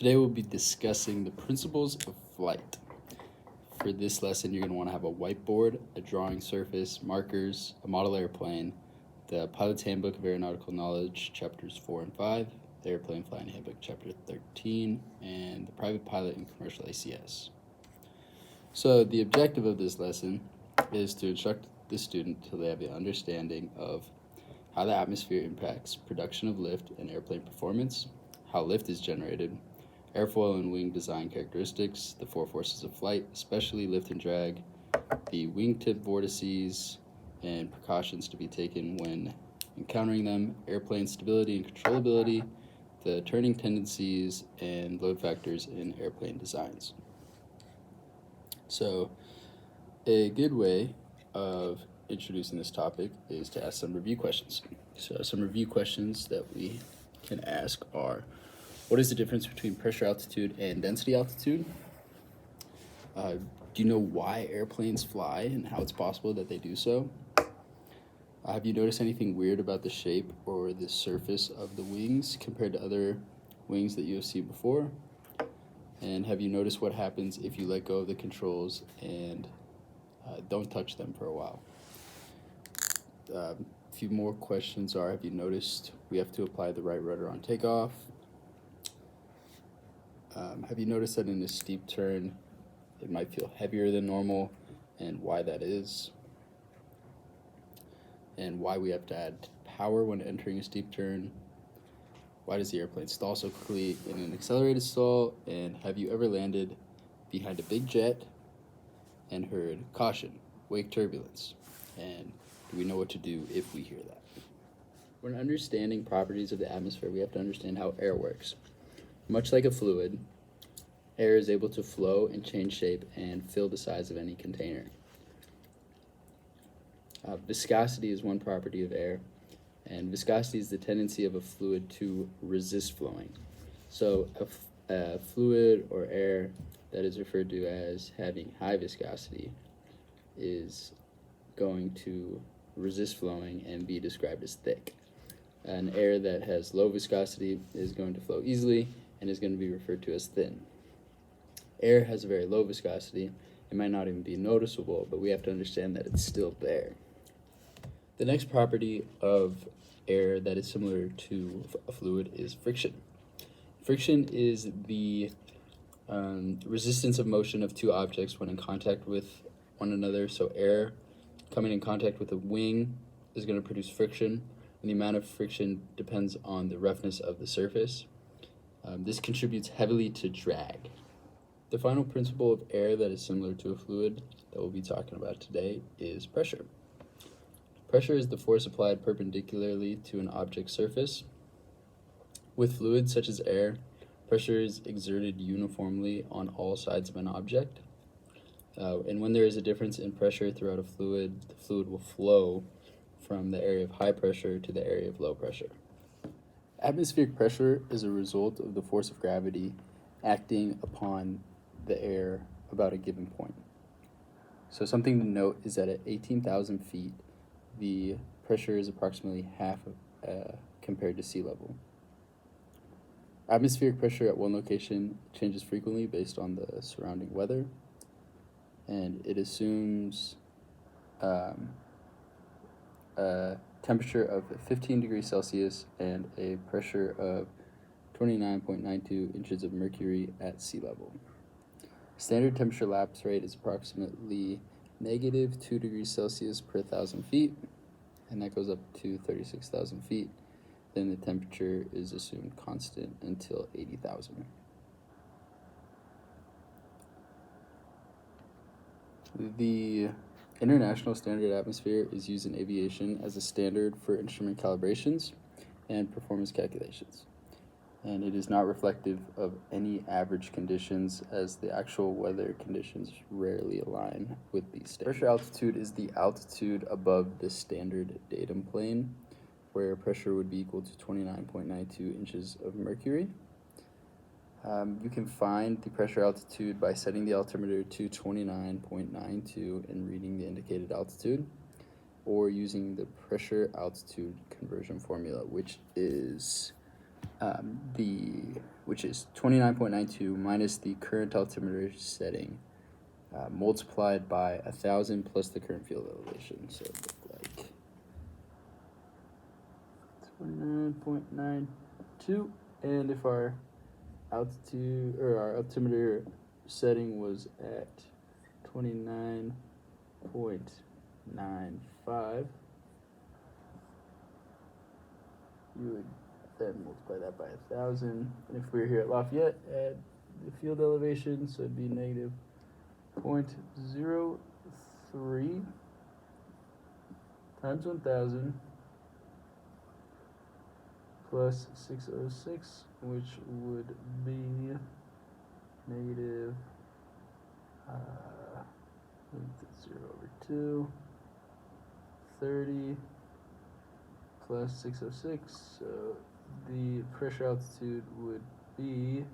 Today we'll be discussing the principles of flight. For this lesson, you're going to want to have a whiteboard, a drawing surface, markers, a model airplane, the Pilot's Handbook of Aeronautical Knowledge, chapters 4 and 5, the Airplane Flying Handbook, chapter 13, and the Private Pilot and Commercial ACS. So the objective of this lesson is to instruct the student till they have the understanding of how the atmosphere impacts production of lift and airplane performance, how lift is generated, airfoil and wing design characteristics, the four forces of flight, especially lift and drag, the wingtip vortices, and precautions to be taken when encountering them, airplane stability and controllability, the turning tendencies, and load factors in airplane designs. So, a good way of introducing this topic is to ask some review questions. So, some review questions that we can ask are: what is the difference between pressure altitude and density altitude? Do you know why airplanes fly and how it's possible that they do so? Have you noticed anything weird about the shape or the surface of the wings compared to other wings that you have seen before? And have you noticed what happens if you let go of the controls and don't touch them for a while? A few more questions are: have you noticed we have to apply the right rudder on takeoff? Have you noticed that in a steep turn it might feel heavier than normal, and why that is? And why we have to add power when entering a steep turn? Why does the airplane stall so quickly in an accelerated stall? And have you ever landed behind a big jet and heard caution, wake turbulence? And do we know what to do if we hear that? When understanding properties of the atmosphere, we have to understand how air works. Much like a fluid, air is able to flow and change shape and fill the size of any container. Viscosity is one property of air, and viscosity is the tendency of a fluid to resist flowing. So a fluid or air that is referred to as having high viscosity is going to resist flowing and be described as thick. An air that has low viscosity is going to flow easily and is going to be referred to as thin. Air has a very low viscosity. It might not even be noticeable, but we have to understand that it's still there. The next property of air that is similar to a fluid is friction. Friction is the resistance of motion of two objects when in contact with one another. So air coming in contact with a wing is going to produce friction, and the amount of friction depends on the roughness of the surface. This contributes heavily to drag. The final principle of air that is similar to a fluid that we'll be talking about today is pressure. Pressure is the force applied perpendicularly to an object's surface. With fluids such as air, pressure is exerted uniformly on all sides of an object. And when there is a difference in pressure throughout a fluid, the fluid will flow from the area of high pressure to the area of low pressure. Atmospheric pressure is a result of the force of gravity acting upon the air about a given point. So something to note is that at 18,000 feet, the pressure is approximately half compared to sea level. Atmospheric pressure at one location changes frequently based on the surrounding weather, and it assumes a temperature of 15 degrees Celsius and a pressure of 29.92 inches of mercury at sea level. Standard temperature lapse rate is approximately negative 2 degrees Celsius per 1,000 feet, and that goes up to 36,000 feet. Then the temperature is assumed constant until 80,000. The International Standard Atmosphere is used in aviation as a standard for instrument calibrations and performance calculations, and it is not reflective of any average conditions, as the actual weather conditions rarely align with these standards. Pressure altitude is the altitude above the standard datum plane, where pressure would be equal to 29.92 inches of mercury. You can find the pressure altitude by setting the altimeter to 29.92 and reading the indicated altitude, or using the pressure altitude conversion formula, which is which is 29.92 minus the current altimeter setting multiplied by 1,000 plus the current field elevation. So it looked like 29.92, and if our altitude or our altimeter setting was at 29.95, you would then multiply that by 1,000. And if we were here at Lafayette at the field elevation, so it'd be negative 0.03 times 1,000 plus 606, which would be negative 0 over 2, 30 plus 606. So the pressure altitude would be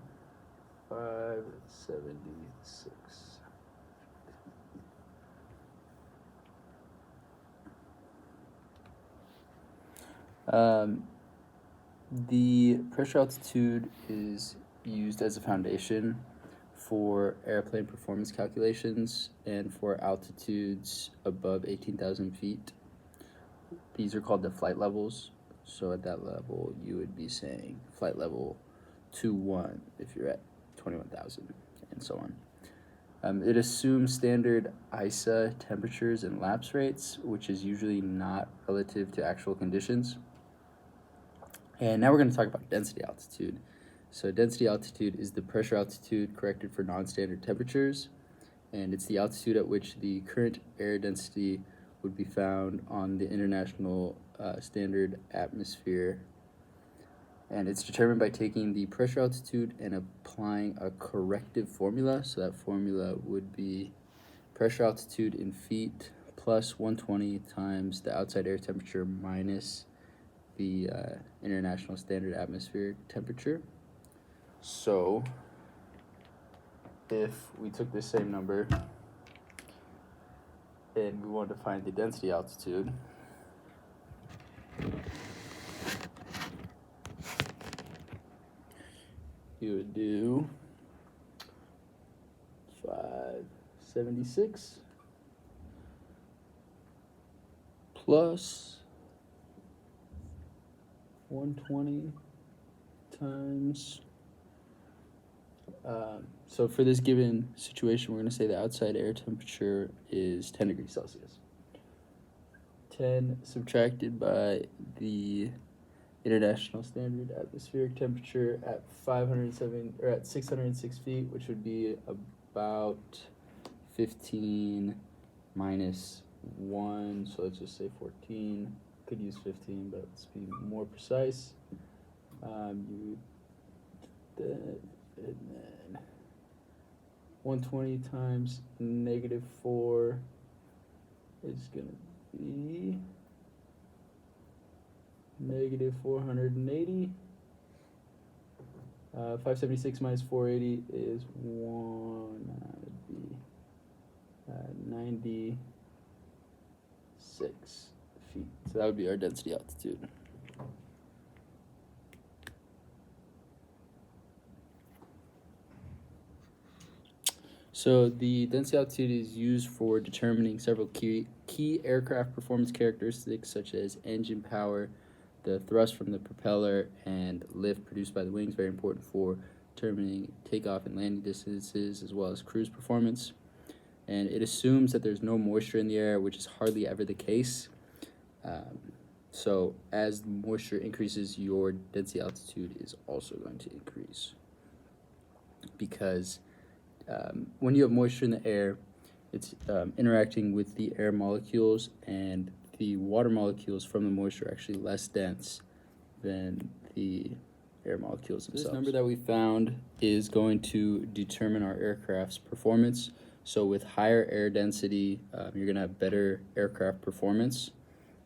576. The pressure altitude is used as a foundation for airplane performance calculations and for altitudes above 18,000 feet. These are called the flight levels. So at that level, you would be saying flight level 2-1 if you're at 21,000 and so on. It assumes standard ISA temperatures and lapse rates, which is usually not relative to actual conditions. And now we're going to talk about density altitude. So density altitude is the pressure altitude corrected for non-standard temperatures, and it's the altitude at which the current air density would be found on the international standard atmosphere. And it's determined by taking the pressure altitude and applying a corrective formula. So that formula would be pressure altitude in feet plus 120 times the outside air temperature minus the international standard atmospheric temperature. So if we took this same number and we wanted to find the density altitude, you would do 576 plus 120 times. So for this given situation, we're going to say the outside air temperature is 10 degrees Celsius. 10 subtracted by the international standard atmospheric temperature at 507 or at 606 feet, which would be about 15 minus 1. So let's just say 14. Could use 15, but let's be more precise. And then 120 times negative 4 is going to be negative 480. 576 minus 480 is 96 feet. So that would be our density altitude. So the density altitude is used for determining several key aircraft performance characteristics such as engine power, the thrust from the propeller, and lift produced by the wings. Very important for determining takeoff and landing distances as well as cruise performance. And it assumes that there's no moisture in the air, which is hardly ever the case. So as the moisture increases, your density altitude is also going to increase, because when you have moisture in the air, it's interacting with the air molecules, and the water molecules from the moisture are actually less dense than the air molecules themselves. This number that we found is going to determine our aircraft's performance. So with higher air density, you're going to have better aircraft performance.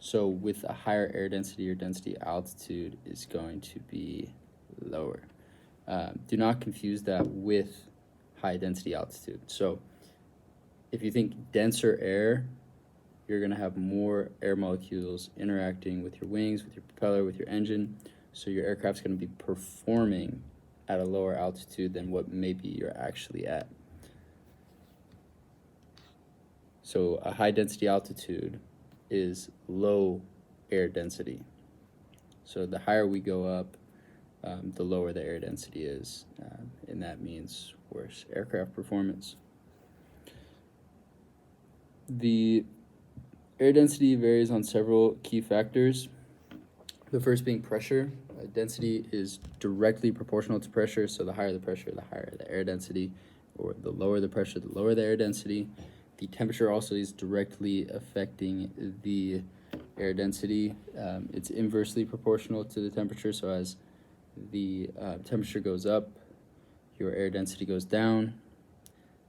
So with a higher air density, your density altitude is going to be lower. Do not confuse that with high density altitude. So if you think denser air, you're going to have more air molecules interacting with your wings, with your propeller, with your engine. So your aircraft's going to be performing at a lower altitude than what maybe you're actually at. So a high density altitude is low air density. So the higher we go up, the lower the air density is, and that means worse aircraft performance. The air density varies on several key factors. The first being pressure. Density is directly proportional to pressure, so the higher the pressure, the higher the air density, or the lower the pressure, the lower the air density. The temperature also is directly affecting the air density. It's inversely proportional to the temperature, so as the temperature goes up, your air density goes down,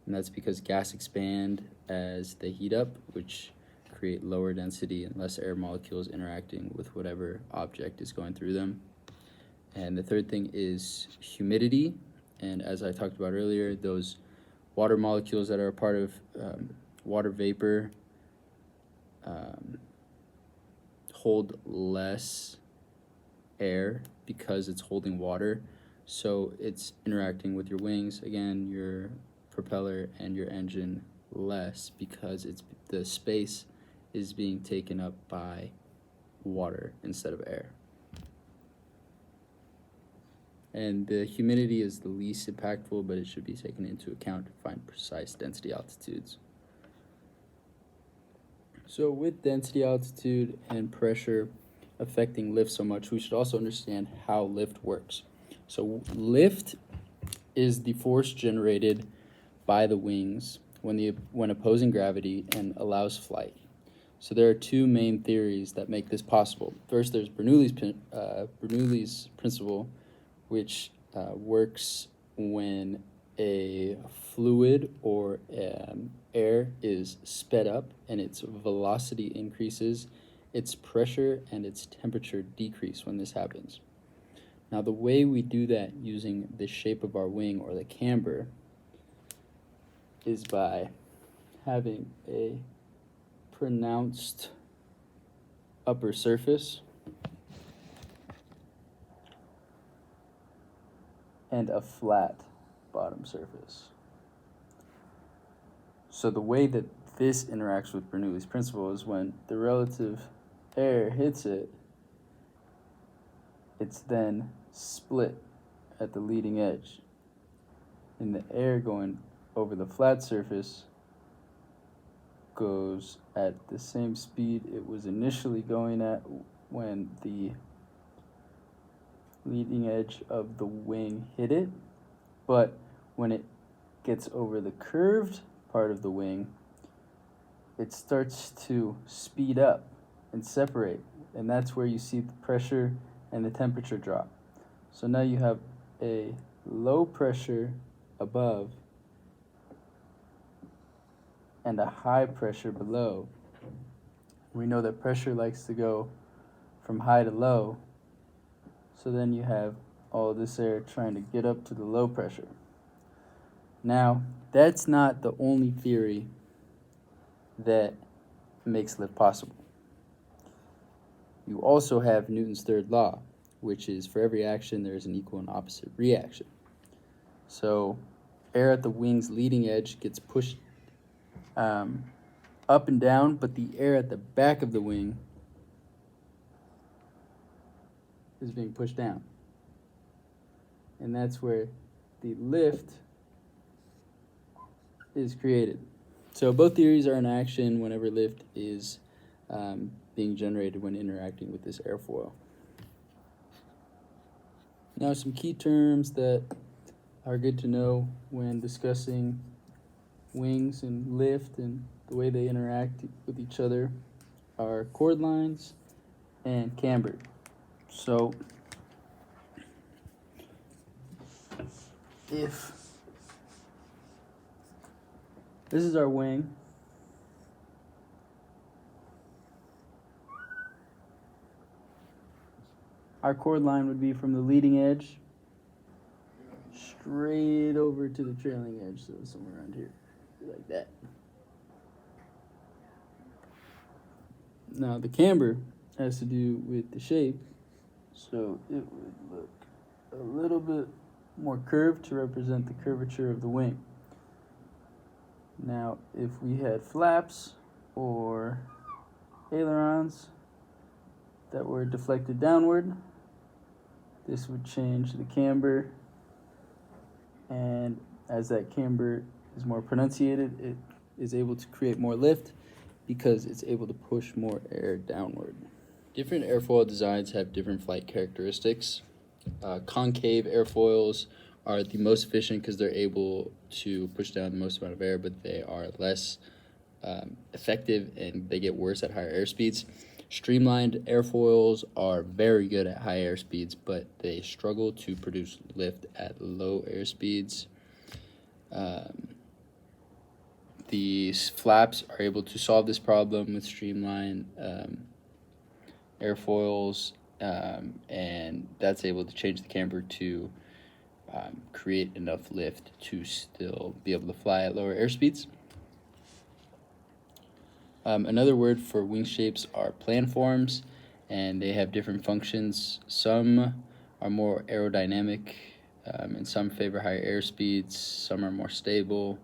and that's because gas expand as they heat up, which create lower density and less air molecules interacting with whatever object is going through them. And the third thing is humidity, and as I talked about earlier, those water molecules that are a part of water vapor hold less air because it's holding water, so it's interacting with your wings, again, your propeller and your engine less because the space is being taken up by water instead of air. And the humidity is the least impactful, but it should be taken into account to find precise density altitudes. So with density, altitude, and pressure affecting lift so much, we should also understand how lift works. So lift is the force generated by the wings when opposing gravity and allows flight. So there are two main theories that make this possible. First, there's Bernoulli's principle, which works when a fluid or air is sped up and its velocity increases, its pressure and its temperature decrease when this happens. Now, the way we do that using the shape of our wing or the camber is by having a pronounced upper surface and a flat bottom surface. So the way that this interacts with Bernoulli's principle is when the relative air hits it, it's then split at the leading edge. And the air going over the flat surface goes at the same speed it was initially going at when the leading edge of the wing hit it, but when it gets over the curved part of the wing, it starts to speed up and separate, and that's where you see the pressure and the temperature drop. So now you have a low pressure above and a high pressure below. We know that pressure likes to go from high to low, so then you have all this air trying to get up to the low pressure. Now, that's not the only theory that makes lift possible. You also have Newton's third law, which is for every action there is an equal and opposite reaction. So air at the wing's leading edge gets pushed up and down, but the air at the back of the wing is being pushed down. And that's where the lift is created. So both theories are in action whenever lift is being generated when interacting with this airfoil. Now, some key terms that are good to know when discussing wings and lift and the way they interact with each other are chord lines and camber. So if this is our wing, our chord line would be from the leading edge straight over to the trailing edge, so somewhere around here, like that. Now the camber has to do with the shape So it would look a little bit more curved to represent the curvature of the wing. Now, if we had flaps or ailerons that were deflected downward, this would change the camber, and as that camber is more pronunciated, it is able to create more lift because it's able to push more air downward. Different airfoil designs have different flight characteristics. Concave airfoils are the most efficient because they're able to push down the most amount of air, but they are less effective and they get worse at higher air speeds. Streamlined airfoils are very good at high air speeds, but they struggle to produce lift at low air speeds. The flaps are able to solve this problem with streamlined airfoils, and that's able to change the camber to create enough lift to still be able to fly at lower air speeds. Another word for wing shapes are planforms, and they have different functions. Some are more aerodynamic, and some favor higher air speeds. Some are more stable,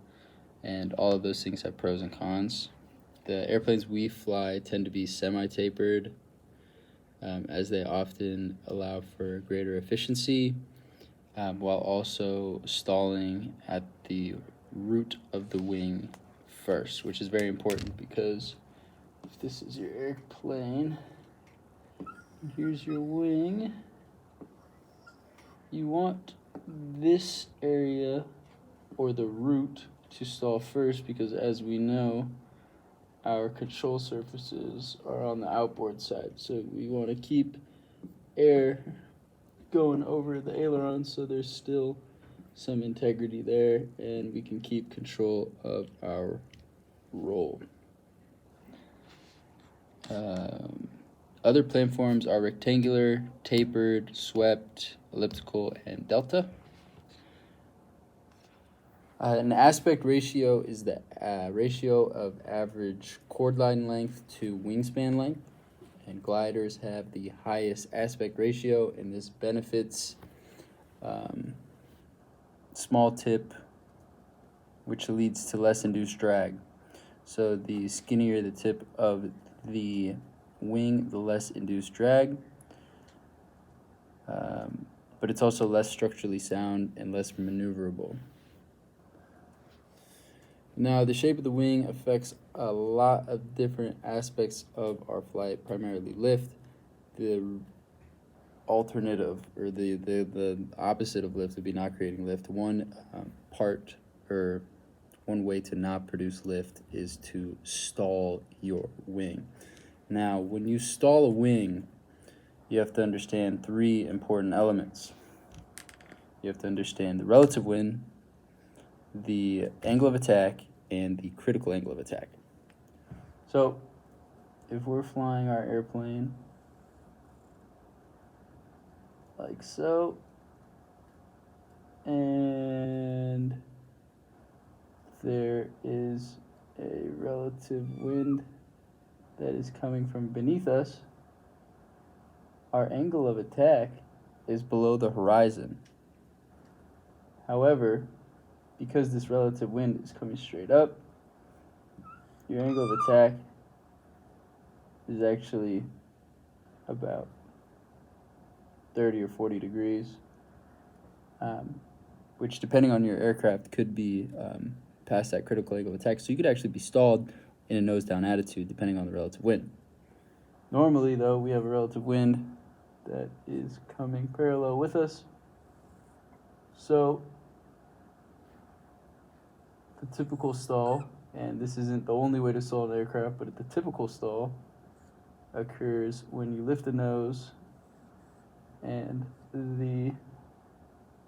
and all of those things have pros and cons. The airplanes we fly tend to be semi-tapered, as they often allow for greater efficiency, while also stalling at the root of the wing first, which is very important because if this is your airplane, and here's your wing, you want this area or the root to stall first because, as we know, our control surfaces are on the outboard side, so we want to keep air going over the aileron so there's still some integrity there and we can keep control of our roll. Other planforms are rectangular, tapered, swept, elliptical, and delta. An aspect ratio is the ratio of average chordline length to wingspan length, and gliders have the highest aspect ratio, and this benefits small tip, which leads to less induced drag. So the skinnier the tip of the wing, the less induced drag, but it's also less structurally sound and less maneuverable. Now, the shape of the wing affects a lot of different aspects of our flight, primarily lift. The alternative, or the opposite of lift would be not creating lift. One way to not produce lift is to stall your wing. Now, when you stall a wing, you have to understand three important elements. You have to understand the relative wind, the angle of attack, and the critical angle of attack. So, if we're flying our airplane like so, and there is a relative wind that is coming from beneath us, our angle of attack is below the horizon. However, because this relative wind is coming straight up, your angle of attack is actually about 30 or 40 degrees, which, depending on your aircraft, could be past that critical angle of attack. So you could actually be stalled in a nose-down attitude, depending on the relative wind. Normally, though, we have a relative wind that is coming parallel with us. So the typical stall, and this isn't the only way to stall an aircraft, but the typical stall occurs when you lift the nose and the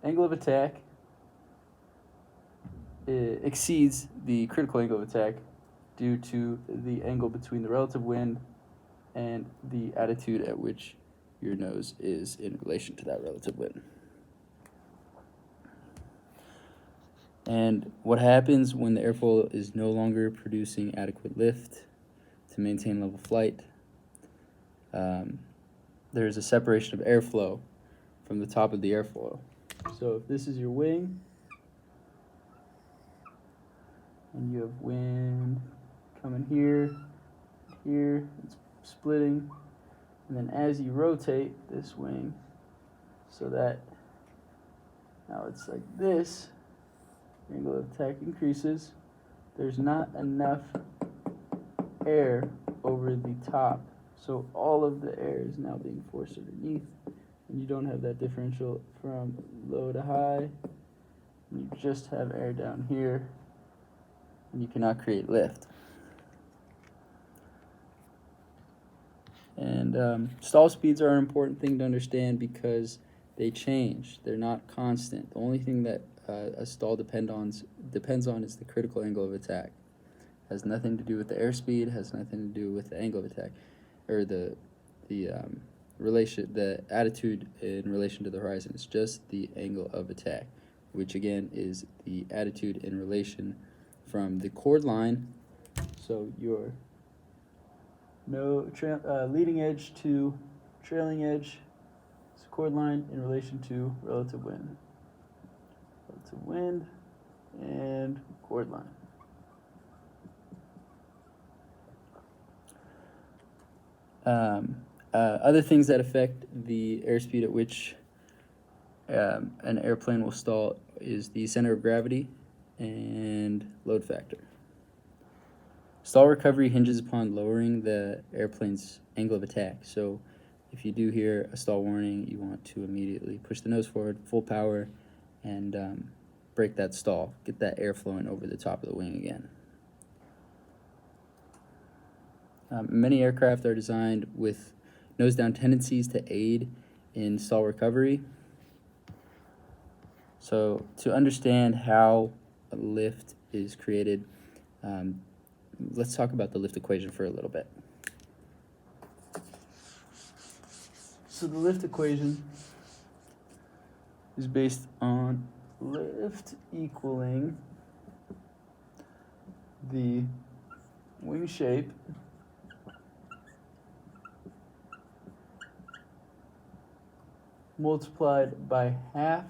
angle of attack exceeds the critical angle of attack due to the angle between the relative wind and the attitude at which your nose is in relation to that relative wind. And what happens when the airfoil is no longer producing adequate lift to maintain level flight? there's a separation of airflow from the top of the airflow. So if this is your wing, and you have wind coming here, it's splitting, and then as you rotate this wing, so that now it's like this, angle of attack increases, there's not enough air over the top, so all of the air is now being forced underneath, and you don't have that differential from low to high, and you just have air down here, and you cannot create lift. And stall speeds are an important thing to understand because they change. They're not constant. The only thing that a stall depends on is the critical angle of attack. Has nothing to do with the airspeed. Has nothing to do with the angle of attack, or the attitude in relation to the horizon. It's just the angle of attack, which again is the attitude in relation from the chord line. So your leading edge to trailing edge is chord line in relation to relative wind. Relative wind and chord line. Other things that affect the airspeed at which an airplane will stall is the center of gravity and load factor. Stall recovery hinges upon lowering the airplane's angle of attack. So if you do hear a stall warning, you want to immediately push the nose forward, full power, and break that stall. Get that air flowing over the top of the wing again. Many aircraft are designed with nose-down tendencies to aid in stall recovery. So to understand how a lift is created, let's talk about the lift equation for a little bit. So the lift equation is based on lift equaling the wing shape multiplied by half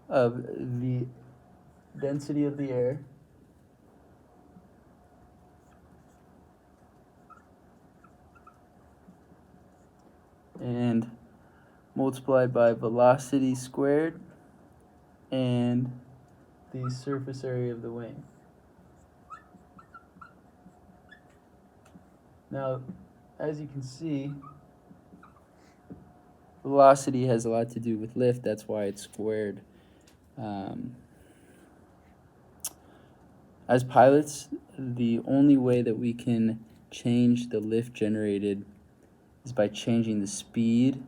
of the density of the air and multiplied by velocity squared and the surface area of the wing. Now, as you can see, velocity has a lot to do with lift. That's why it's squared. As pilots, the only way that we can change the lift generated is by changing the speed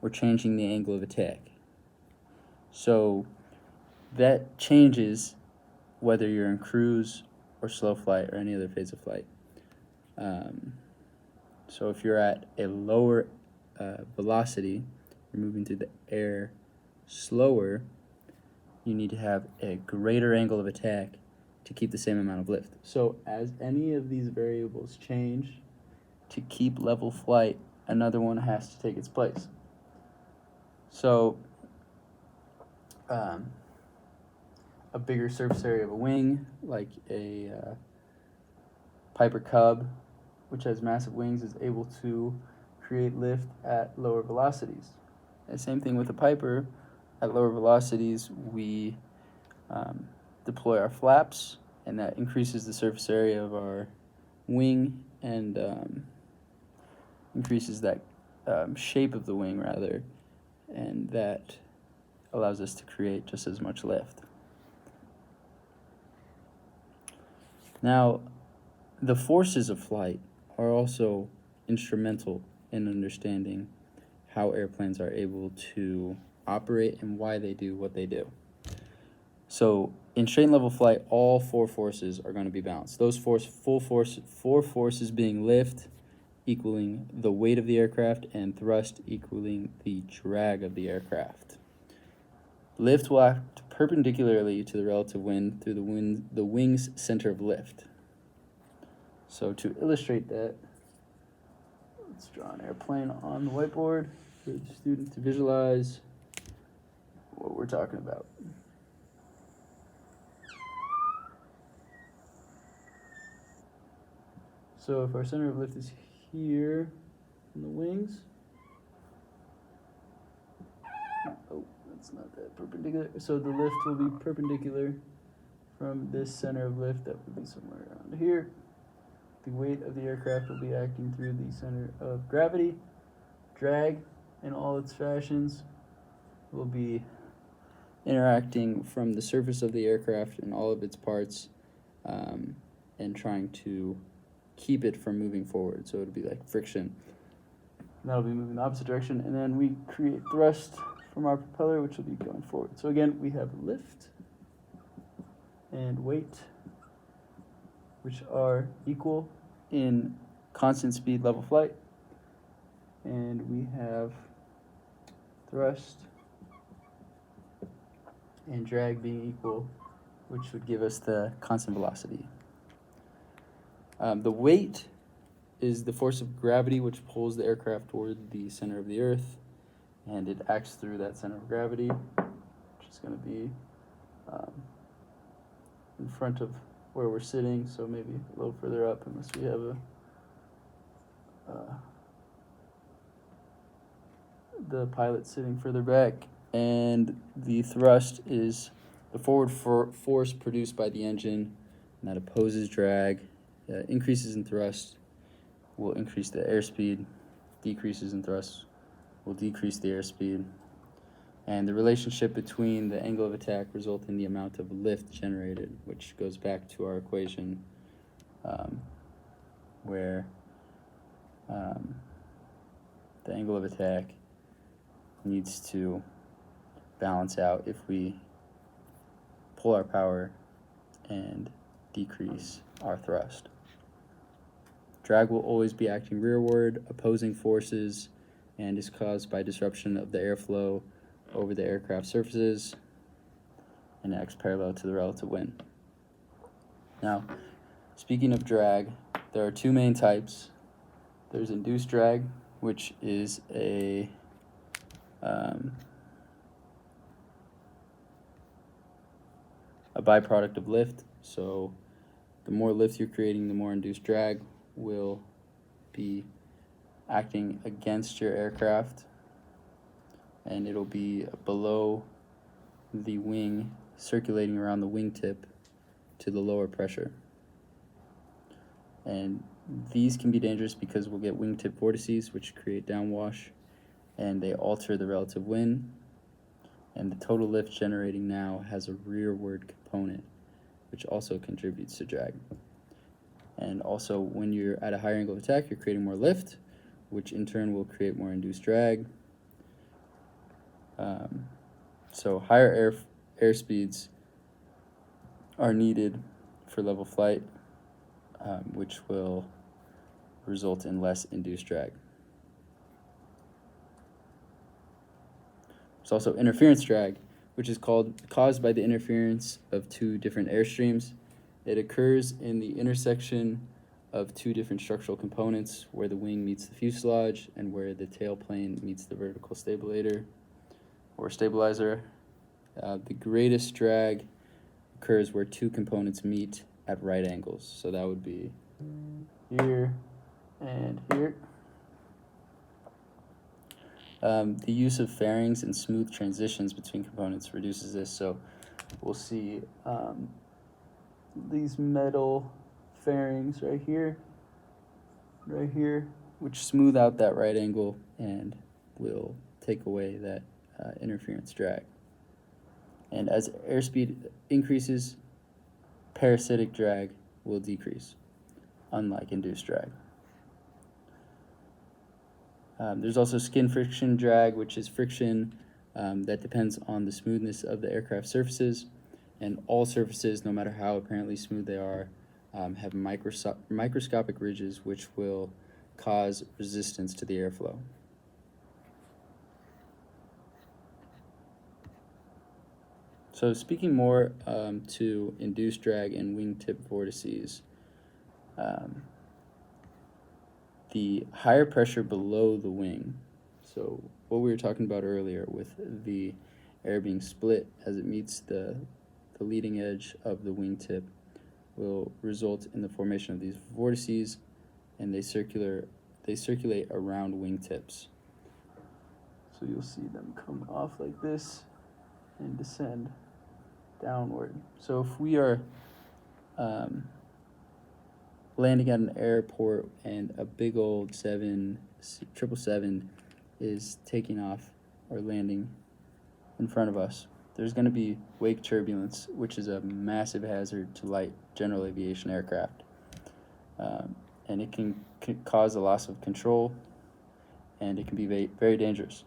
or changing the angle of attack. So that changes whether you're in cruise or slow flight or any other phase of flight. So if you're at a lower velocity, you're moving through the air slower, you need to have a greater angle of attack to keep the same amount of lift. So as any of these variables change, to keep level flight, another one has to take its place. So a bigger surface area of a wing, like a Piper Cub, which has massive wings, is able to create lift at lower velocities. And same thing with the Piper. At lower velocities, we deploy our flaps, and that increases the surface area of our wing and increases that shape of the wing, rather, and that allows us to create just as much lift. Now, the forces of flight are also instrumental in understanding how airplanes are able to operate and why they do what they do. So in straight and level flight, all four forces are going to be balanced. Those four forces being lift equaling the weight of the aircraft and thrust equaling the drag of the aircraft. Lift will act perpendicularly to the relative wind through the wing's center of lift. So to illustrate that, let's draw an airplane on the whiteboard for the student to visualize what we're talking about. So if our center of lift is here in the wings, oh, that's not that perpendicular. So the lift will be perpendicular from this center of lift, that would be somewhere around here. The weight of the aircraft will be acting through the center of gravity. Drag in all its fashions will be interacting from the surface of the aircraft and all of its parts, and trying to keep it from moving forward. So it'll be like friction. And that'll be moving the opposite direction. And then we create thrust from our propeller, which will be going forward. So again, we have lift and weight, which are equal in constant speed level flight. And we have thrust and drag being equal, which would give us the constant velocity. The weight is the force of gravity which pulls the aircraft toward the center of the earth, and it acts through that center of gravity, which is going to be in front of where we're sitting, so maybe a little further up unless we have the pilot sitting further back. And the thrust is the forward force produced by the engine, and that opposes drag. Increases in thrust will increase the airspeed, decreases in thrust will decrease the airspeed. And the relationship between the angle of attack results in the amount of lift generated, which goes back to our equation where the angle of attack needs to balance out if we pull our power and decrease our thrust. Drag will always be acting rearward, opposing forces, and is caused by disruption of the airflow over the aircraft surfaces and acts parallel to the relative wind. Now, speaking of drag, there are two main types. There's induced drag, which is a byproduct of lift. So the more lift you're creating, the more induced drag will be acting against your aircraft, and it'll be below the wing, circulating around the wingtip to the lower pressure. And these can be dangerous because we'll get wingtip vortices, which create downwash, and they alter the relative wind. And the total lift generating now has a rearward component, which also contributes to drag. And also, when you're at a higher angle of attack, you're creating more lift, which in turn will create more induced drag. So higher airspeeds are needed for level flight, which will result in less induced drag. There's also interference drag, which is caused by the interference of two different airstreams. It occurs in the intersection of two different structural components, where the wing meets the fuselage and where the tailplane meets the vertical stabilizer. The greatest drag occurs where two components meet at right angles. So that would be here and here. The use of fairings and smooth transitions between components reduces this. So we'll see these metal fairings right here, which smooth out that right angle and will take away that interference drag. And as airspeed increases, parasitic drag will decrease, unlike induced drag. There's also skin friction drag, which is friction that depends on the smoothness of the aircraft surfaces. And all surfaces, no matter how apparently smooth they are, have microscopic ridges which will cause resistance to the airflow. So speaking more to induced drag and wingtip vortices, the higher pressure below the wing, so what we were talking about earlier with the air being split as it meets the leading edge of the wingtip, will result in the formation of these vortices, and they circulate around wingtips. So you'll see them come off like this and descend downward. So if we are landing at an airport and a big old 777 is taking off or landing in front of us, there's going to be wake turbulence, which is a massive hazard to light general aviation aircraft. And it can cause a loss of control, and it can be very dangerous.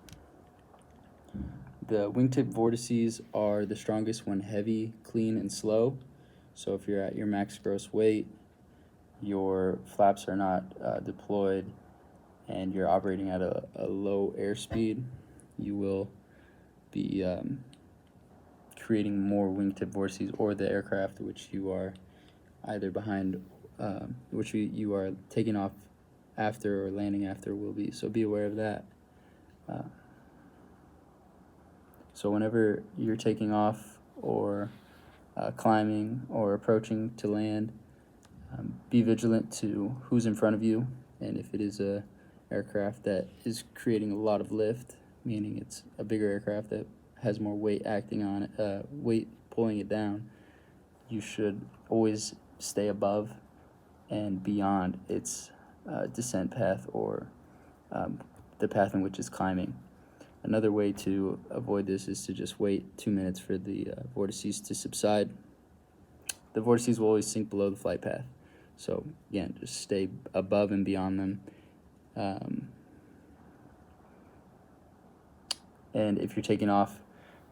The wingtip vortices are the strongest when heavy, clean, and slow. So if you're at your max gross weight, your flaps are not deployed, and you're operating at a low airspeed, you will be creating more wingtip vortices, or the aircraft which you are either behind, which you are taking off after or landing after will be. So be aware of that. So whenever you're taking off or climbing or approaching to land, be vigilant to who's in front of you, and if it is a aircraft that is creating a lot of lift, meaning it's a bigger aircraft that has more weight acting on it, weight pulling it down, you should always stay above and beyond its descent path or the path in which it's climbing. Another way to avoid this is to just wait 2 minutes for the vortices to subside. The vortices will always sink below the flight path. So again, just stay above and beyond them. And if you're taking off,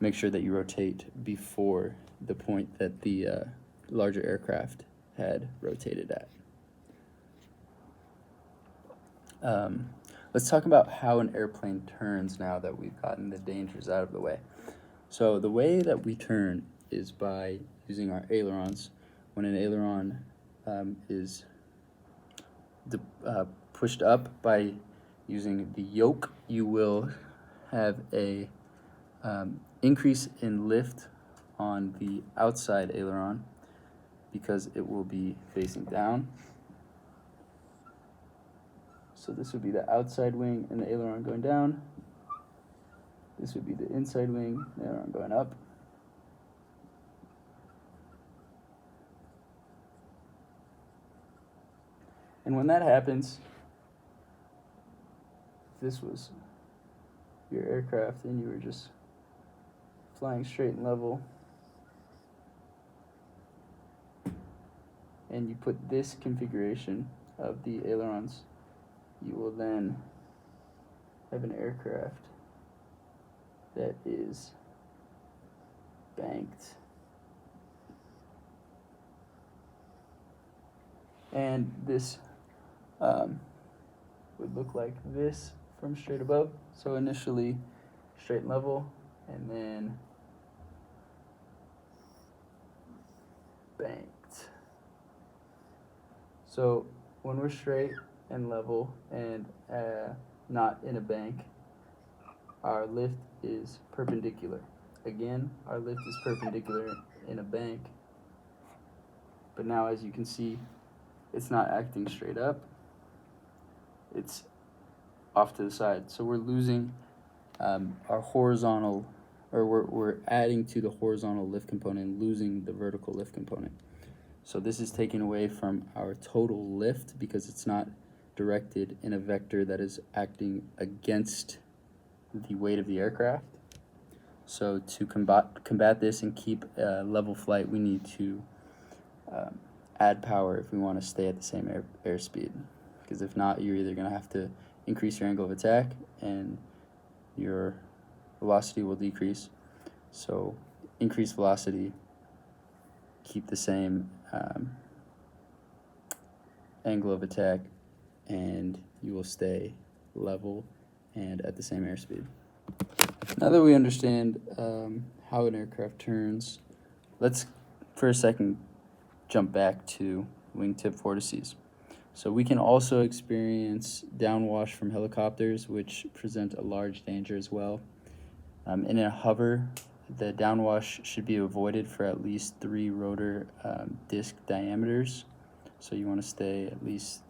make sure that you rotate before the point that the larger aircraft had rotated at. Let's talk about how an airplane turns now that we've gotten the dangers out of the way. So the way that we turn is by using our ailerons. When an aileron is pushed up by using the yoke, you will have a increase in lift on the outside aileron because it will be facing down. So this would be the outside wing and the aileron going down. This would be the inside wing, the aileron going up. And when that happens, if this was your aircraft and you were just flying straight and level, and you put this configuration of the ailerons, you will then have an aircraft that is banked. And this would look like this from straight above. So initially straight and level, and then banked. So when we're straight and level and not in a bank, our lift is perpendicular. Again, our lift is perpendicular in a bank, but now as you can see, it's not acting straight up, it's off to the side. So we're losing our horizontal, or we're adding to the horizontal lift component and losing the vertical lift component. So this is taken away from our total lift because it's not directed in a vector that is acting against the weight of the aircraft. So to combat this and keep level flight, we need to add power if we want to stay at the same airspeed. Because if not, you're either going to have to increase your angle of attack and your velocity will decrease. So increase velocity, keep the same angle of attack, and you will stay level and at the same airspeed. Now that we understand how an aircraft turns, let's for a second jump back to wingtip vortices. So we can also experience downwash from helicopters, which present a large danger as well. In a hover, the downwash should be avoided for at least 3 rotor disc diameters. So you want to stay at least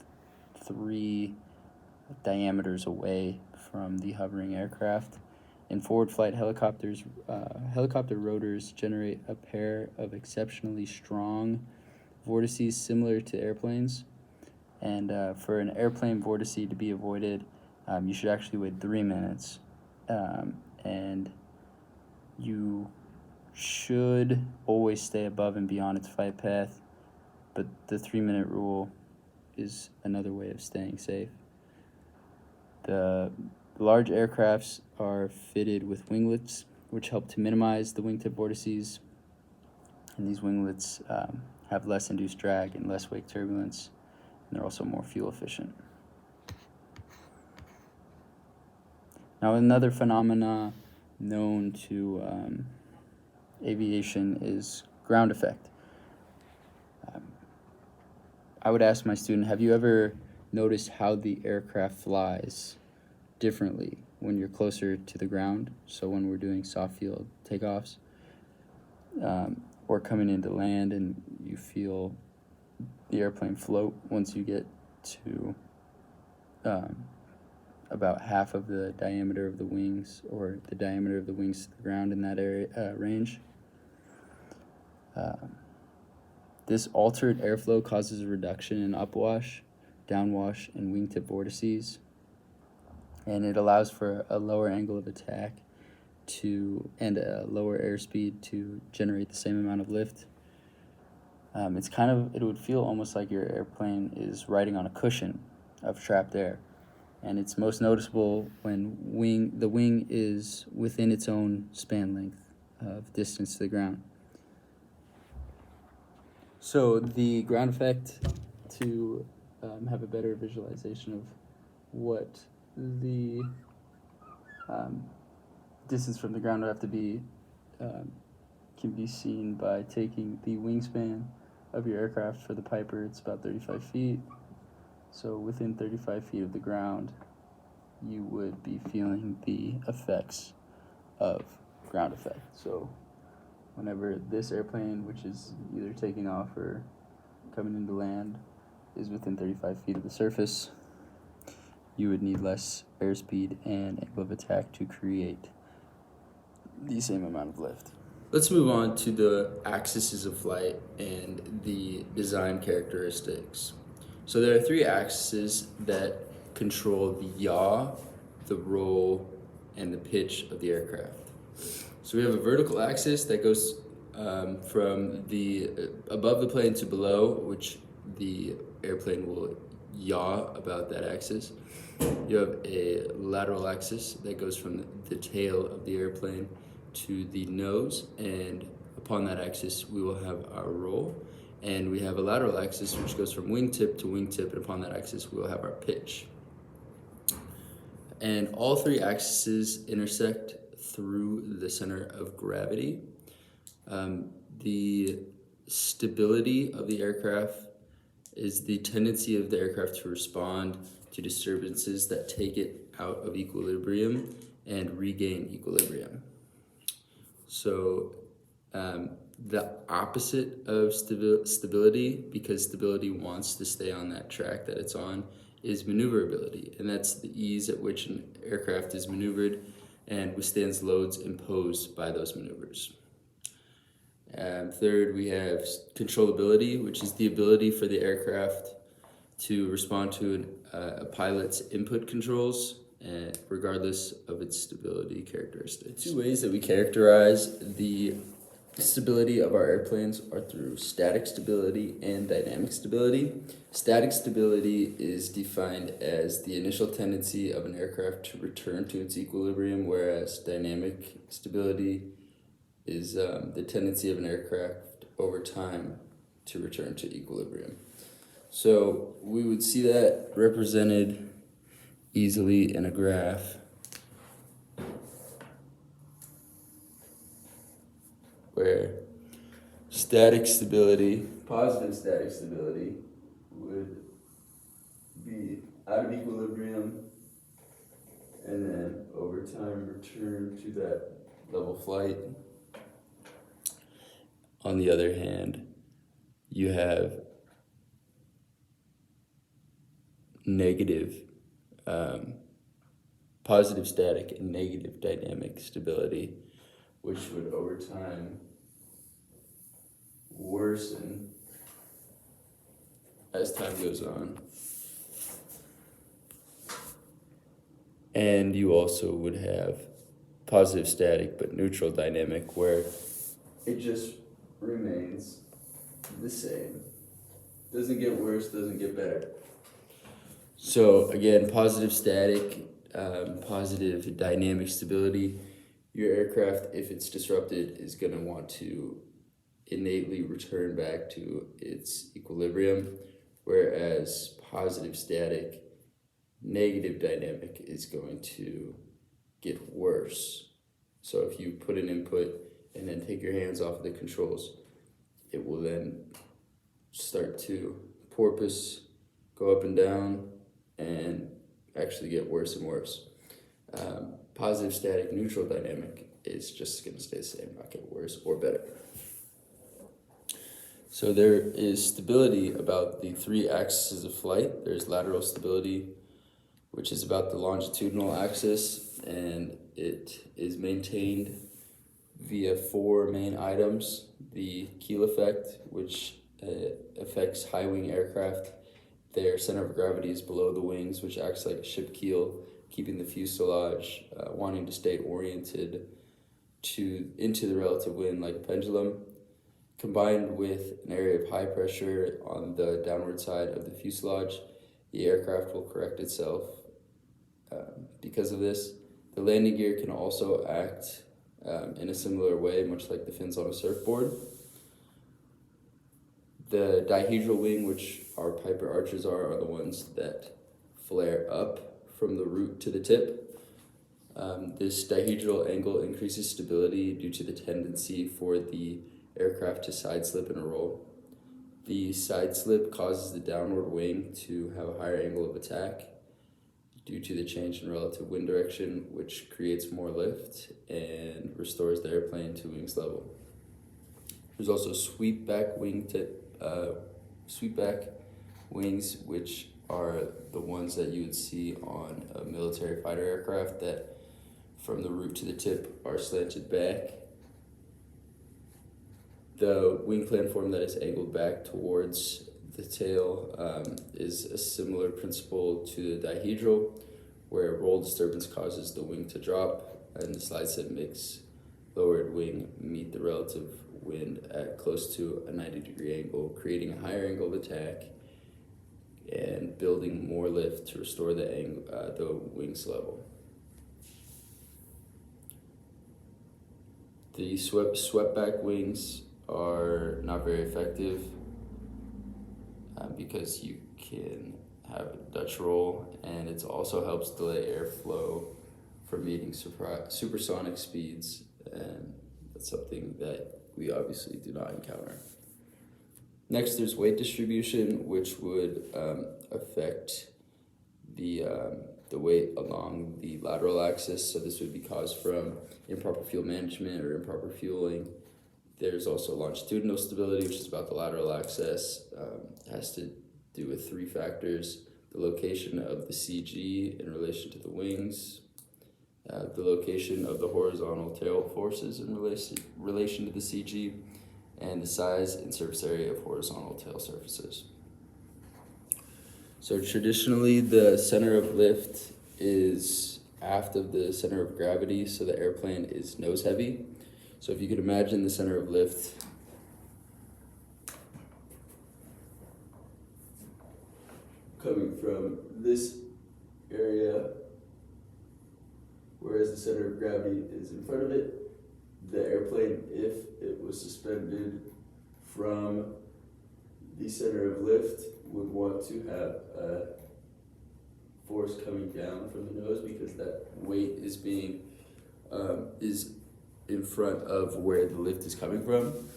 3 diameters away from the hovering aircraft. In forward flight helicopters, helicopter rotors generate a pair of exceptionally strong vortices similar to airplanes. And for an airplane vortice to be avoided, you should actually wait 3 minutes. And you should always stay above and beyond its flight path, but the 3-minute rule is another way of staying safe. The large aircrafts are fitted with winglets, which help to minimize the wingtip vortices, and these winglets have less induced drag and less wake turbulence, and they're also more fuel efficient. Now, another phenomena known to aviation is ground effect. I would ask my student, have you ever noticed how the aircraft flies differently when you're closer to the ground? So when we're doing soft field takeoffs, or coming into land and you feel the airplane float once you get to about half of the diameter of the wings, or the diameter of the wings to the ground in that area range. This altered airflow causes a reduction in upwash, downwash, and wingtip vortices, and it allows for a lower angle of attack and a lower airspeed to generate the same amount of lift. It would feel almost like your airplane is riding on a cushion of trapped air, and it's most noticeable when the wing is within its own span length of distance to the ground. So the ground effect, to have a better visualization of what the distance from the ground would have to be, can be seen by taking the wingspan of your aircraft. For the Piper, it's about 35 feet. So within 35 feet of the ground, you would be feeling the effects of ground effect. So whenever this airplane, which is either taking off or coming into land, is within 35 feet of the surface, you would need less airspeed and angle of attack to create the same amount of lift. Let's move on to the axes of flight and the design characteristics. So there are 3 axes that control the yaw, the roll, and the pitch of the aircraft. So we have a vertical axis that goes from the above the plane to below, which the airplane will yaw about that axis. You have a lateral axis that goes from the tail of the airplane to the nose, and upon that axis we will have our roll. And we have a lateral axis which goes from wingtip to wingtip, and upon that axis we will have our pitch. And all 3 axes intersect through the center of gravity. The stability of the aircraft is the tendency of the aircraft to respond to disturbances that take it out of equilibrium and regain equilibrium. So the opposite of stability, because stability wants to stay on that track that it's on, is maneuverability, and that's the ease at which an aircraft is maneuvered and withstands loads imposed by those maneuvers. Third, we have controllability, which is the ability for the aircraft to respond to a pilot's input controls, regardless of its stability characteristics. 2 ways that we characterize the stability of our airplanes are through static stability and dynamic stability. Static stability is defined as the initial tendency of an aircraft to return to its equilibrium, whereas dynamic stability is the tendency of an aircraft over time to return to equilibrium. So we would see that represented easily in a graph where static stability, positive static stability, would be out of equilibrium and then over time return to that level flight. On the other hand, you have negative, positive static and negative dynamic stability, which would over time worsen as time goes on. And you also would have positive static but neutral dynamic, where it just remains the same. Doesn't get worse, doesn't get better. So again, positive static, positive dynamic stability. Your aircraft, if it's disrupted, is going to want to innately return back to its equilibrium, whereas positive static, negative dynamic is going to get worse. So if you put an input and then take your hands off the controls, it will then start to porpoise, go up and down, and actually get worse and worse. Positive static neutral dynamic is just going to stay the same, not get worse or better. So there is stability about the three axes of flight. There's lateral stability, which is about the longitudinal axis, and it is maintained via four main items. The keel effect, which affects high wing aircraft. Their center of gravity is below the wings, which acts like a ship keel, keeping the fuselage wanting to stay oriented into the relative wind like a pendulum. Combined with an area of high pressure on the downward side of the fuselage, the aircraft will correct itself. Because of this, the landing gear can also act in a similar way, much like the fins on a surfboard. The dihedral wing, which our Piper arches are the ones that flare up from the root to the tip. This dihedral angle increases stability due to the tendency for the aircraft to side slip in a roll. The side slip causes the downward wing to have a higher angle of attack due to the change in relative wind direction, which creates more lift and restores the airplane to wings level. There's also sweep back wings, which are the ones that you would see on a military fighter aircraft that from the root to the tip are slanted back. The wing planform that is angled back towards the tail is a similar principle to the dihedral, where roll disturbance causes the wing to drop, and the slide set makes lowered wing meet the relative wind at close to a 90-degree angle, creating a higher angle of attack and building more lift to restore the wings level. The swept back wings are not very effective because you can have a Dutch roll, and it also helps delay airflow from meeting supersonic speeds, and that's something that we obviously do not encounter. Next, there's weight distribution, which would affect the weight along the lateral axis. So this would be caused from improper fuel management or improper fueling. There's also longitudinal stability, which is about the lateral axis. It has to do with three factors: the location of the CG in relation to the wings, the location of the horizontal tail forces in relation to the CG, and the size and surface area of horizontal tail surfaces. So traditionally, the center of lift is aft of the center of gravity, so the airplane is nose heavy. So if you could imagine the center of lift coming from this area, whereas the center of gravity is in front of it, the airplane, if it was suspended from the center of lift, would want to have a force coming down from the nose, because that weight is being is in front of where the lift is coming from.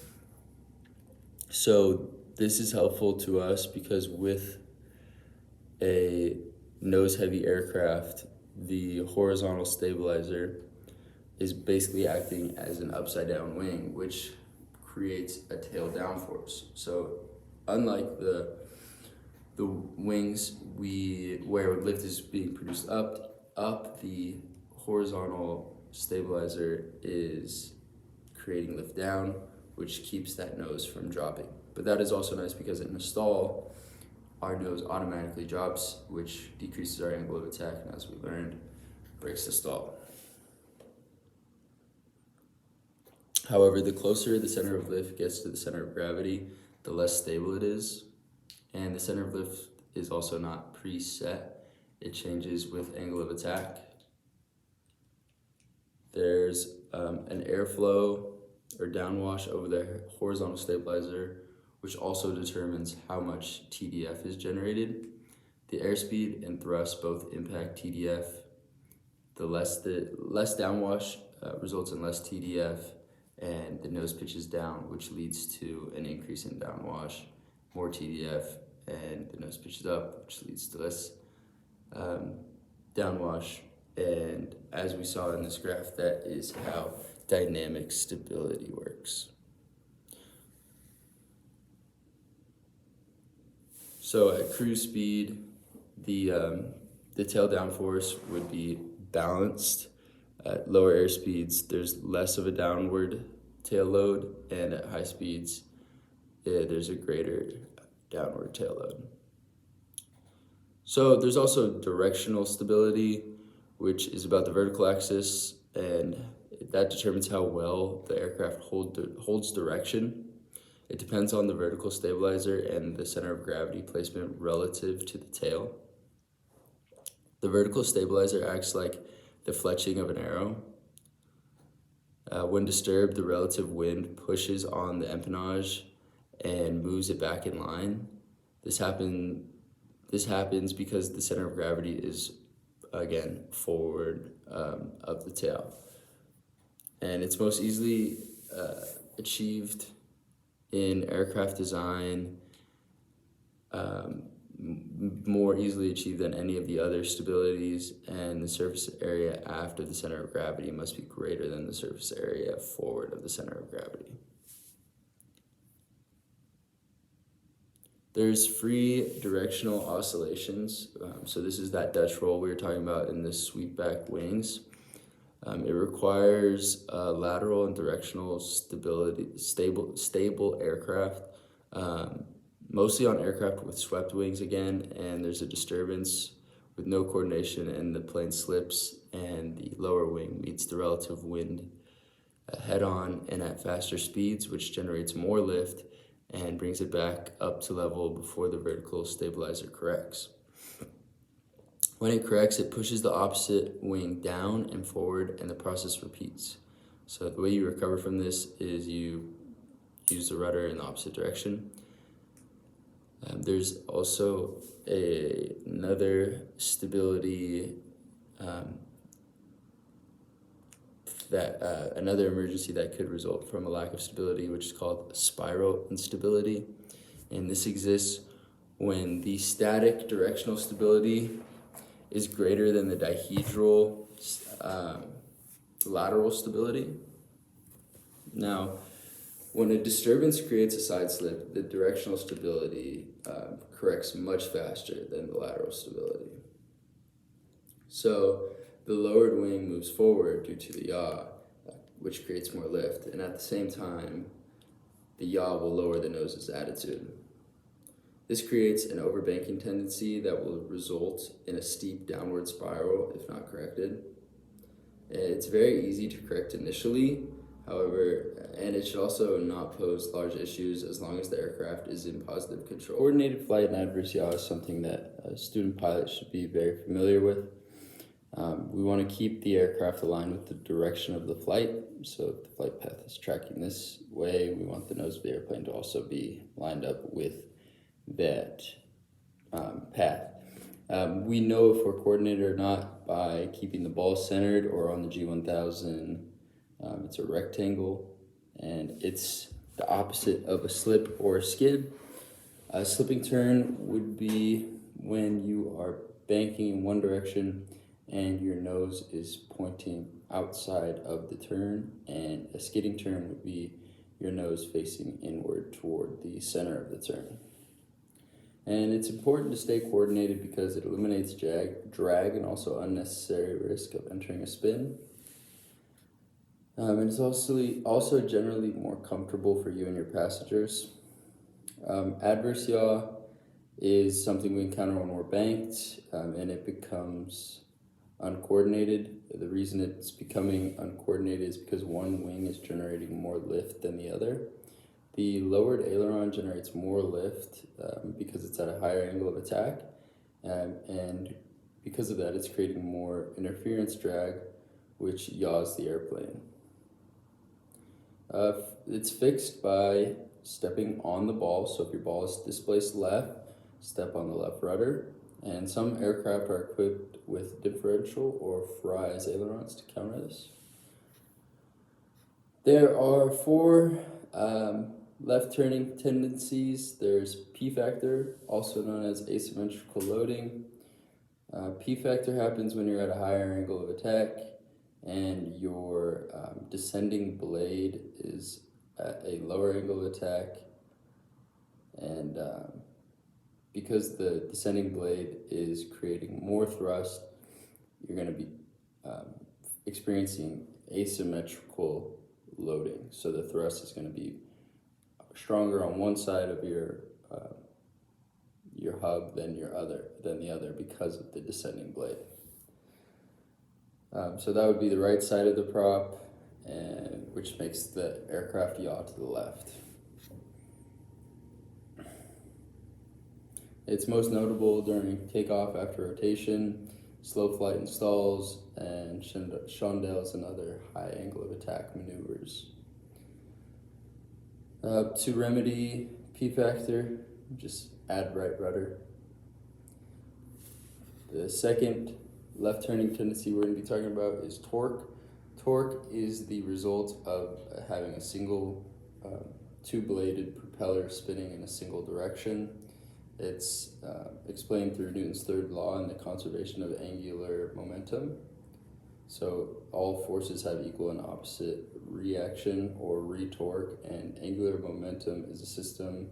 So this is helpful to us because with a nose-heavy aircraft, the horizontal stabilizer is basically acting as an upside-down wing, which creates a tail downforce. So unlike the wings where lift is being produced up, the horizontal stabilizer is creating lift down, which keeps that nose from dropping. But that is also nice because in a stall, our nose automatically drops, which decreases our angle of attack, and as we learned, breaks the stall. However, the closer the center of lift gets to the center of gravity, the less stable it is, and the center of lift is also not preset. It changes with angle of attack. There's an airflow or downwash over the horizontal stabilizer, which also determines how much TDF is generated. The airspeed and thrust both impact TDF. The less downwash results in less TDF, and the nose pitches down, which leads to an increase in downwash, more TDF, and the nose pitches up, which leads to less downwash. And as we saw in this graph, that is how dynamic stability works. So at cruise speed, the tail downforce would be balanced. At lower airspeeds, there's less of a downward tail load, and at high speeds, there's a greater downward tail load. So there's also directional stability, which is about the vertical axis, and that determines how well the aircraft holds direction. It depends on the vertical stabilizer and the center of gravity placement relative to the tail. The vertical stabilizer acts like the fletching of an arrow. When disturbed, the relative wind pushes on the empennage and moves it back in line. This happens because the center of gravity is, again, forward of the tail. And it's most easily achieved in aircraft design, more easily achieved than any of the other stabilities, and the surface area after the center of gravity must be greater than the surface area forward of the center of gravity. There's free directional oscillations. So this is that Dutch roll we were talking about in the sweepback wings. It requires lateral and directional stable aircraft, mostly on aircraft with swept wings again, and there's a disturbance with no coordination, and the plane slips and the lower wing meets the relative wind head on and at faster speeds, which generates more lift and brings it back up to level before the vertical stabilizer corrects. When it corrects, it pushes the opposite wing down and forward, and the process repeats. So the way you recover from this is you use the rudder in the opposite direction. There's also another stability another emergency that could result from a lack of stability, which is called spiral instability. And this exists when the static directional stability is greater than the dihedral lateral stability. Now, when a disturbance creates a side slip, the directional stability corrects much faster than the lateral stability. So the lowered wing moves forward due to the yaw, which creates more lift, and at the same time, the yaw will lower the nose's attitude. This creates an overbanking tendency that will result in a steep downward spiral if not corrected. It's very easy to correct initially, however, and it should also not pose large issues as long as the aircraft is in positive control. Coordinated flight and adverse yaw is something that a student pilot should be very familiar with. We want to keep the aircraft aligned with the direction of the flight. So if the flight path is tracking this way, we want the nose of the airplane to also be lined up with that path. We know if we're coordinated or not by keeping the ball centered, or on the G1000, it's a rectangle, and it's the opposite of a slip or a skid. A slipping turn would be when you are banking in one direction and your nose is pointing outside of the turn, and a skidding turn would be your nose facing inward toward the center of the turn. And it's important to stay coordinated because it eliminates drag and also unnecessary risk of entering a spin. And it's also generally more comfortable for you and your passengers. Adverse yaw is something we encounter when we're banked, and it becomes uncoordinated. The reason it's becoming uncoordinated is because one wing is generating more lift than the other. The lowered aileron generates more lift because it's at a higher angle of attack, and because of that, it's creating more interference drag, which yaws the airplane. It's fixed by stepping on the ball, so if your ball is displaced left, step on the left rudder, and some aircraft are equipped with differential or fries ailerons to counter this. There are 4 left turning tendencies. There's P factor, also known as asymmetrical loading. P factor happens when you're at a higher angle of attack and your descending blade is at a lower angle of attack, and because the descending blade is creating more thrust, you're going to be experiencing asymmetrical loading. So the thrust is going to be stronger on one side of your hub than the other because of the descending blade. So that would be the right side of the prop, and which makes the aircraft yaw to the left. It's most notable during takeoff after rotation, slow flight and stalls, and chandelles and other high angle of attack maneuvers. To remedy P factor, just add right rudder. The second left turning tendency we're going to be talking about is torque. Torque is the result of having a single two-bladed propeller spinning in a single direction. It's explained through Newton's third law and the conservation of angular momentum. So all forces have equal and opposite reaction or retorque, and angular momentum is a system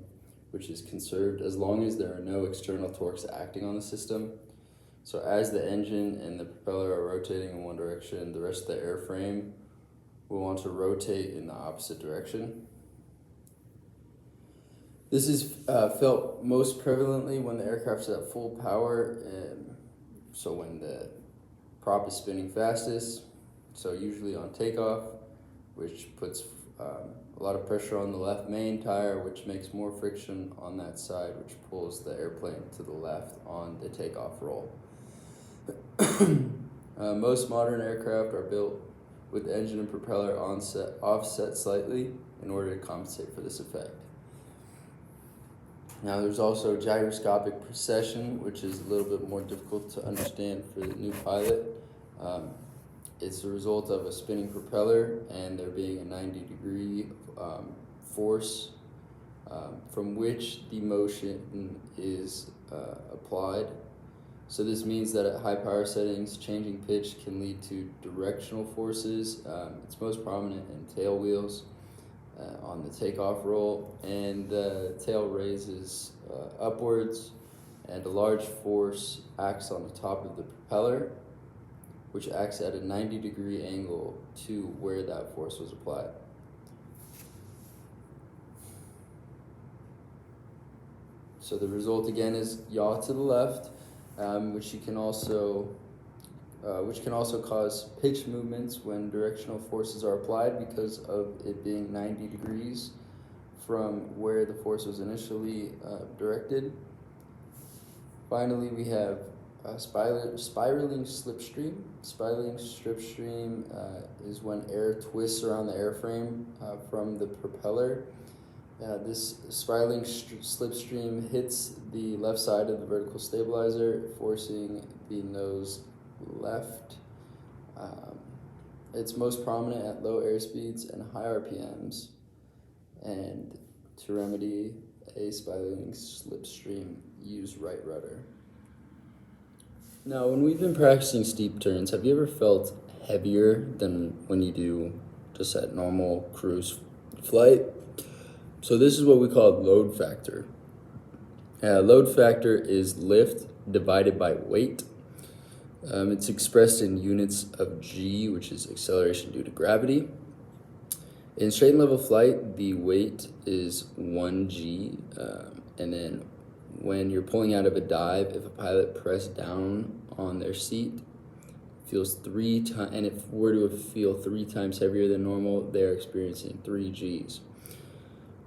which is conserved as long as there are no external torques acting on the system. So as the engine and the propeller are rotating in one direction, the rest of the airframe will want to rotate in the opposite direction. This is felt most prevalently when the aircraft is at full power, so when the prop is spinning fastest, so usually on takeoff, which puts a lot of pressure on the left main tire, which makes more friction on that side, which pulls the airplane to the left on the takeoff roll. Most modern aircraft are built with the engine and propeller offset slightly in order to compensate for this effect. Now there's also gyroscopic precession, which is a little bit more difficult to understand for the new pilot. It's the result of a spinning propeller and there being a 90-degree force from which the motion is applied. So this means that at high power settings, changing pitch can lead to directional forces. It's most prominent in tail wheels on the takeoff roll, and the tail raises upwards, and a large force acts on the top of the propeller, which acts at a 90-degree angle to where that force was applied. So the result again is yaw to the left, which can also cause pitch movements when directional forces are applied because of it being 90 degrees from where the force was initially directed. Finally, we have spiraling slipstream. Spiraling slipstream is when air twists around the airframe from the propeller. This spiraling slipstream hits the left side of the vertical stabilizer, forcing the nose left. It's most prominent at low airspeeds and high RPMs. And to remedy a spiraling slipstream, use right rudder. Now, when we've been practicing steep turns, have you ever felt heavier than when you do just at normal cruise flight? So this is what we call load factor. Load factor is lift divided by weight. It's expressed in units of g, which is acceleration due to gravity. In straight and level flight, the weight is 1g, and then when you're pulling out of a dive, if a pilot pressed down on their seat, feels 3 times, and if were to feel 3 times heavier than normal, they're experiencing 3 Gs.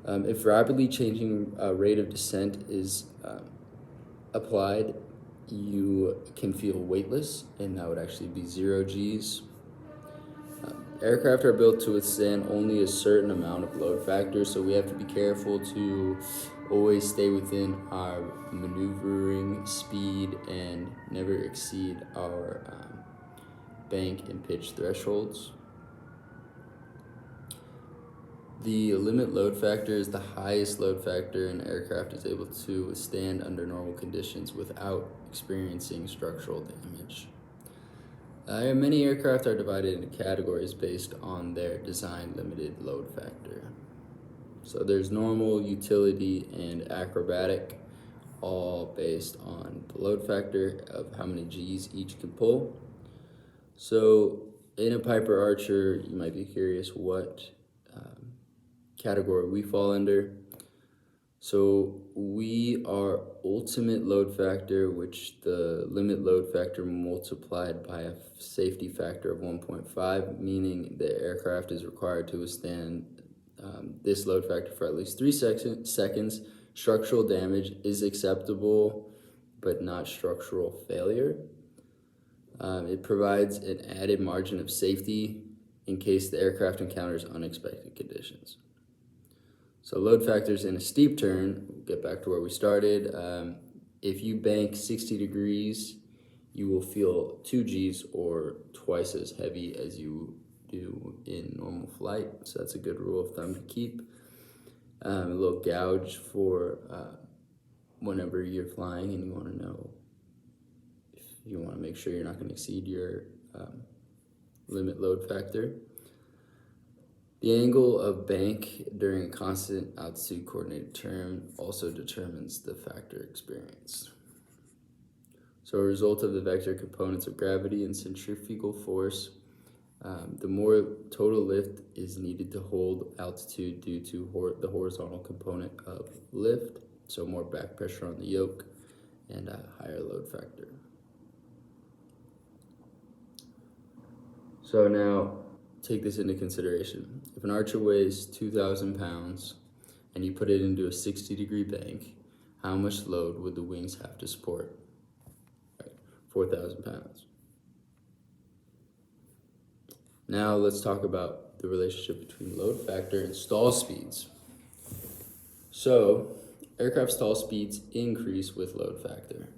If rapidly changing rate of descent is applied, you can feel weightless, and that would actually be 0 Gs. Aircraft are built to withstand only a certain amount of load factor, so we have to be careful to always stay within our maneuvering speed and never exceed our bank and pitch thresholds. The limit load factor is the highest load factor an aircraft is able to withstand under normal conditions without experiencing structural damage. Many aircraft are divided into categories based on their design limited load factor. So there's normal, utility, and acrobatic, all based on the load factor of how many Gs each can pull. So in a Piper Archer, you might be curious what category we fall under. So we are ultimate load factor, which the limit load factor multiplied by a safety factor of 1.5, meaning the aircraft is required to withstand this load factor for at least 3 seconds. Structural damage is acceptable, but not structural failure. It provides an added margin of safety in case the aircraft encounters unexpected conditions. So load factors in a steep turn, we'll get back to where we started. If you bank 60 degrees, you will feel 2 Gs or twice as heavy as you do in normal flight. So that's a good rule of thumb to keep. A little gauge for whenever you're flying and you want to know if you want to make sure you're not going to exceed your limit load factor. The angle of bank during a constant altitude coordinated turn also determines the factor experienced. So a result of the vector components of gravity and centrifugal force, the more total lift is needed to hold altitude due to the horizontal component of lift, so more back pressure on the yoke and a higher load factor. So now, take this into consideration. If an Archer weighs 2,000 pounds and you put it into a 60-degree bank, how much load would the wings have to support? Right, 4,000 pounds. Now let's talk about the relationship between load factor and stall speeds. So, aircraft stall speeds increase with load factor.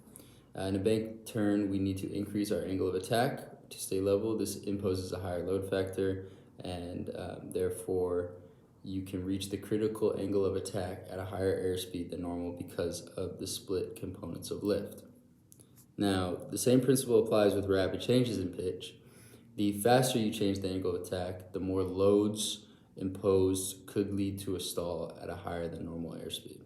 In a bank turn, we need to increase our angle of attack to stay level. This imposes a higher load factor, and therefore you can reach the critical angle of attack at a higher airspeed than normal because of the split components of lift. Now, the same principle applies with rapid changes in pitch. The faster you change the angle of attack, the more loads imposed could lead to a stall at a higher than normal airspeed.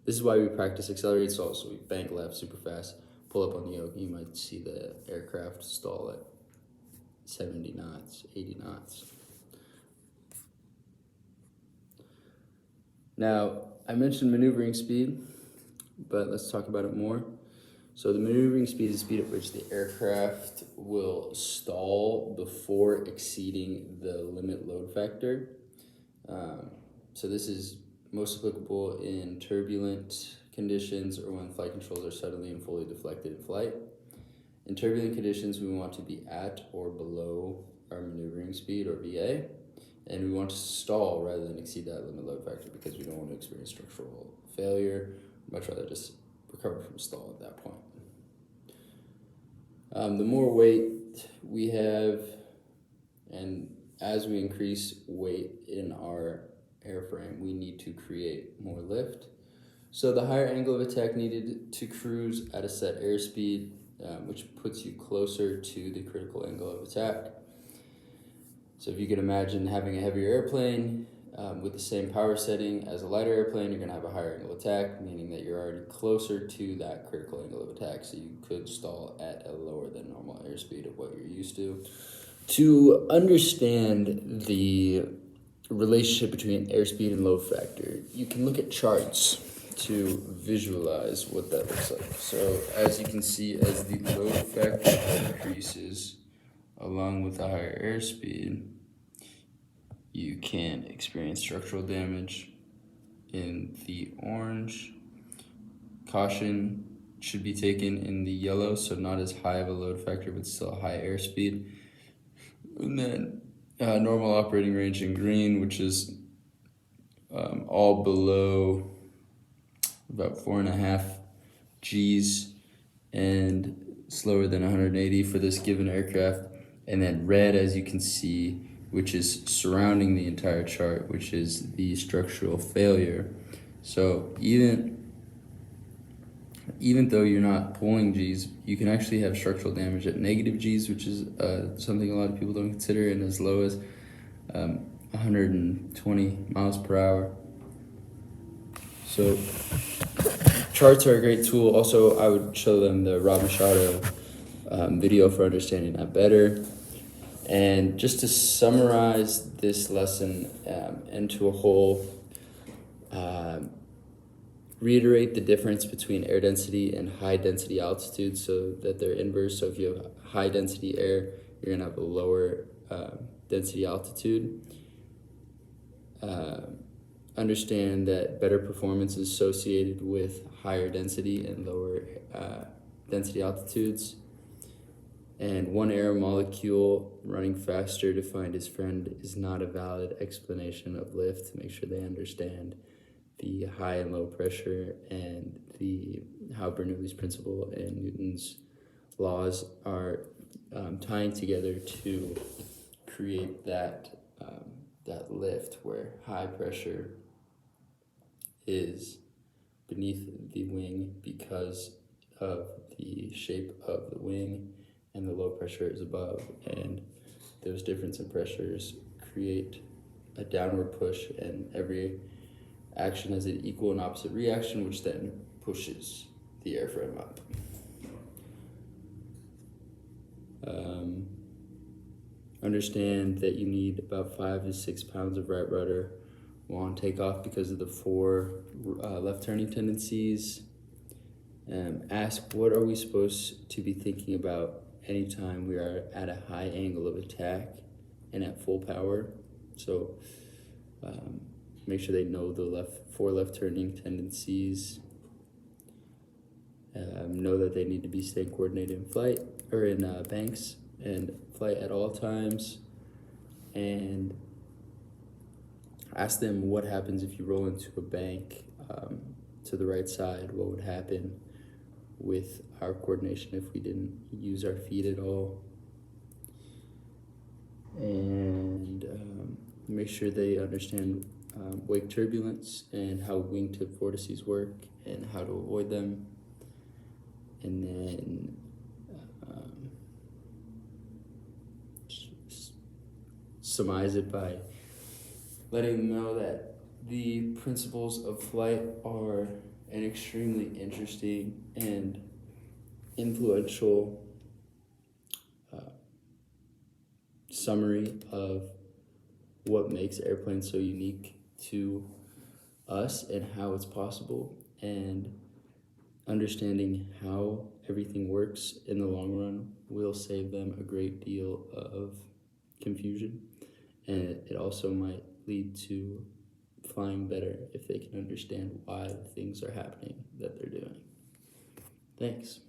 This is why we practice accelerated stall. So we bank left super fast, pull up on the yoke, you might see the aircraft stall at 70 knots, 80 knots. Now, I mentioned maneuvering speed, but let's talk about it more. So the maneuvering speed is the speed at which the aircraft will stall before exceeding the limit load factor. So this is most applicable in turbulent conditions or when flight controls are suddenly and fully deflected in flight. In turbulent conditions, we want to be at or below our maneuvering speed or VA, and we want to stall rather than exceed that limit load factor because we don't want to experience structural failure. We'd much rather just recover from stall at that point. The more weight we have, and as we increase weight in our airframe, we need to create more lift. So the higher angle of attack needed to cruise at a set airspeed which puts you closer to the critical angle of attack. So if you can imagine having a heavier airplane with the same power setting as a lighter airplane, you're going to have a higher angle of attack, meaning that you're already closer to that critical angle of attack, so you could stall at a lower than normal airspeed of what you're used to. To understand the relationship between airspeed and load factor, you can look at charts to visualize what that looks like. So as you can see, as the load factor increases along with the higher airspeed, you can experience structural damage in the orange. Caution should be taken in the yellow, so not as high of a load factor, but still a high airspeed. And then normal operating range in green, which is all below about 4.5 Gs and slower than 180 for this given aircraft. And then red, as you can see, which is surrounding the entire chart, which is the structural failure. So even though you're not pulling Gs, you can actually have structural damage at negative Gs, which is something a lot of people don't consider, and as low as 120 miles per hour. So charts are a great tool. Also, I would show them the Rob Machado video for understanding that better. And just to summarize this lesson into a whole, reiterate the difference between air density and high density altitude so that they're inverse. So if you have high density air, you're gonna have a lower density altitude. Understand that better performance is associated with higher density and lower density altitudes. And one air molecule running faster to find his friend is not a valid explanation of lift. Make sure they understand the high and low pressure and how Bernoulli's principle and Newton's laws are tying together to create that lift where high pressure is beneath the wing because of the shape of the wing, and the low pressure is above, and those difference in pressures create a downward push, and every action has an equal and opposite reaction, which then pushes the airframe up. Understand that you need about 5 to 6 pounds of right rudder while on takeoff because of the 4 left turning tendencies. Ask, what are we supposed to be thinking about anytime we are at a high angle of attack and at full power? So make sure they know the 4 left turning tendencies. Know that they need to be staying coordinated in flight or in banks and flight at all times. And ask them what happens if you roll into a bank to the right side. What would happen with our coordination if we didn't use our feet at all? And make sure they understand wake turbulence and how wingtip vortices work and how to avoid them. And then surmise it by letting them know that the principles of flight are an extremely interesting and influential summary of what makes airplanes so unique to us and how it's possible, and understanding how everything works in the long run will save them a great deal of confusion, and it also might lead to flying better if they can understand why things are happening that they're doing. Thanks.